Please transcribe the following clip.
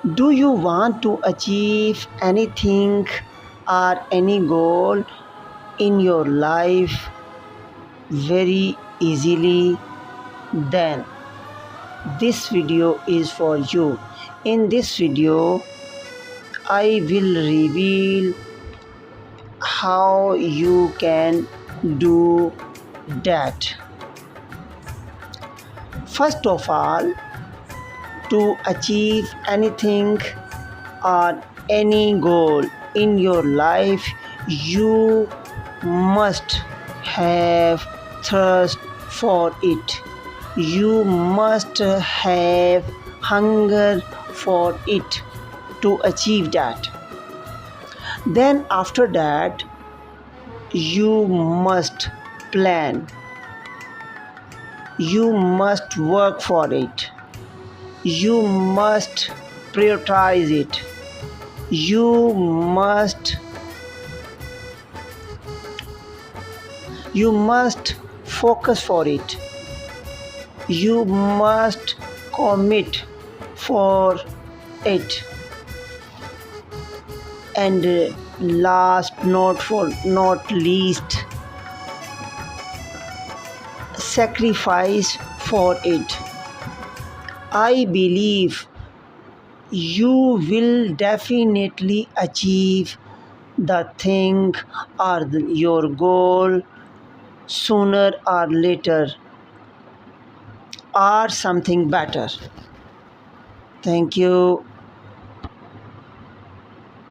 Do you want to achieve anything or any goal in your life very easily? Then this video is for you. In this video, I will reveal how you can do that. First of all, to achieve anything or any goal in your life, you must have thirst for it. You must have hunger for it to achieve that. Then, after that, you must plan. You must work for it. You must prioritize it. You must focus for it. You must commit for it. And last not least, sacrifice for it. I believe you will definitely achieve the thing or your goal sooner or later, or something better. Thank you.